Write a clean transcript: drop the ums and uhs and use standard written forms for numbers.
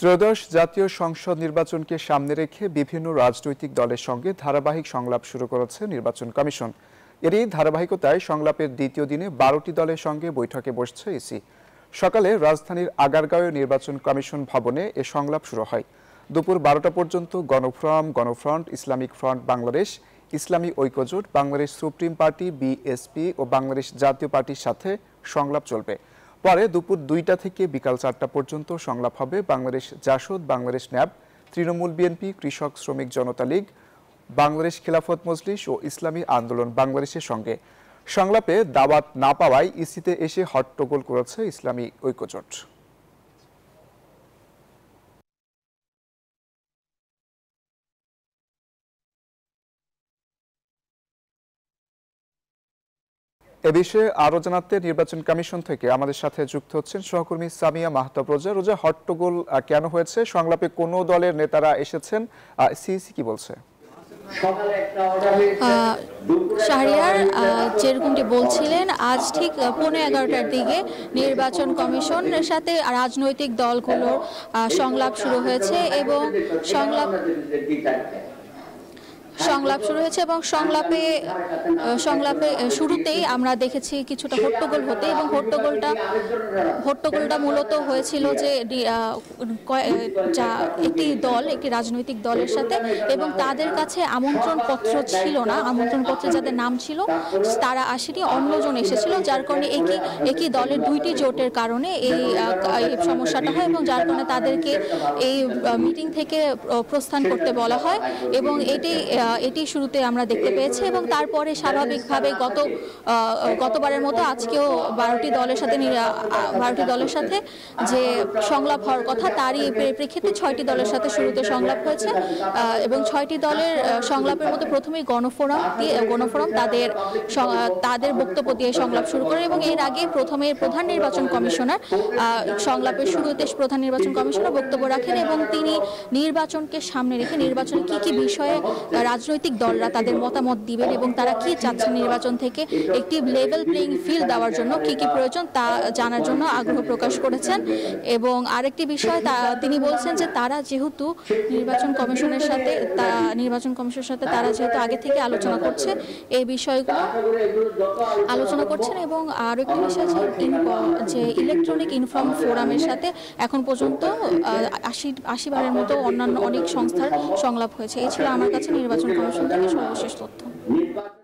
ত্রয়োদশ জাতীয় সংসদ নির্বাচনকে সামনে রেখে বিভিন্ন রাজনৈতিক দলের সঙ্গে ধারাবাহিক সংলাপ শুরু করেছে নির্বাচন কমিশন। এরই ধারাবাহিকতায় সংলাপের দ্বিতীয় দিনে ১২টি দলের সঙ্গে বৈঠকে বসছে ইসি। সকালে রাজধানীর আগারগাঁওয়ে নির্বাচন কমিশন ভবনে এ সংলাপ শুরু হয়। দুপুর ১২টা পর্যন্ত গণফ্রন্ট, ইসলামিক ফ্রন্ট বাংলাদেশ, ইসলামী ঐক্যজোট, বাংলাদেশ সুপ্রিম পার্টি, বিএসপি ও বাংলাদেশ জাতীয় পার্টির সাথে সংলাপ চলবে। পরে দুপুর ২টা থেকে বিকাল ৪টা পর্যন্ত সংলাপ হবে বাংলাদেশ জাসদ, বাংলাদেশ ন্যাব, তৃণমূল বিএনপি, কৃষক শ্রমিক জনতা লীগ, বাংলাদেশ খেলাফত মজলিস ও ইসলামী আন্দোলন বাংলাদেশের সঙ্গে। সংলাপে দাওয়াত না পাওয়ায় ইসিতে এসে হট্টগোল করেছে ইসলামী ঐক্যজোট। এ বিষয়ে আরো জানাতে নির্বাচন কমিশন থেকে আমাদের সাথে যুক্ত হচ্ছেন সহকর্মী সামিয়া মাহতাব রোজা। হট্টগোল কেন হয়েছে? সংলাপে কোন দলের নেতারা এসেছেন? সিইসি কি বলছে? শাহরিয়ার যেরকমটি বলছিলেন, আজ ঠিক 11:15টার দিকে নির্বাচন কমিশনের সাথে রাজনৈতিক দলগুলোর সংলাপ শুরু হয়েছে এবং সংলাপে শুরুতেই আমরা দেখেছি কিছুটা হট্টগোল হতে, এবং হট্টগোলটা মূলত হয়েছিল যে একটি রাজনৈতিক দলের সাথে, এবং তাদের কাছে আমন্ত্রণ পত্র ছিল না। আমন্ত্রণ পত্রে যাদের নাম ছিল তারা আসেনি, অন্যজন এসেছিল, যার কারণে একই দলের দুইটি জোটের কারণে এই সমস্যাটা হয়, এবং যার কারণে তাদেরকে এই মিটিং থেকে প্রস্থান করতে বলা হয়। এবং এটি শুরুতে আমরা দেখতে পেয়েছি, এবং তারপরে স্বাভাবিকভাবে গতবারের মতো আজকেও 12টি দলের সাথে যে সংলাপ হওয়ার কথা, তারই প্রেক্ষিতে 6টি দলের সাথে শুরুতে সংলাপ হয়েছে। এবং 6টি দলের সংলাপের মধ্যে প্রথমেই গণফোরাম তাদের বক্তব্য দিয়ে সংলাপ শুরু করে, এবং এর আগে প্রথমে প্রধান নির্বাচন কমিশনার সংলাপের শুরুতে প্রধান নির্বাচন কমিশনার বক্তব্য রাখেন, এবং তিনি নির্বাচনকে সামনে রেখে নির্বাচনে কি বিষয়ে রাজনৈতিক দলরা তাদের মতামত দিবেন এবং তারা কি চাচ্ছেন নির্বাচন থেকে, একটি লেভেল প্লেইং ফিল্ড দেওয়ার জন্য কি প্রয়োজন তা জানার জন্য আগ্রহ প্রকাশ করেছেন। এবং আরেকটি বিষয় তিনি বলছেন যে তারা যেহেতু নির্বাচন কমিশনের সাথে তারা যেহেতু আগে থেকে আলোচনা করছে, এই বিষয়গুলো আলোচনা করছেন। এবং আরো একটি বিষয় যে ইলেকট্রনিক ইনফর্ম ফোরামের সাথে এখন পর্যন্ত 80 বারের মতো অন্যান্য অনেক সংস্থার সংলাপ হয়েছে। এই ছিল আমার কাছে নির্বাচন কমিশন থেকে সর্বশেষ তথ্য।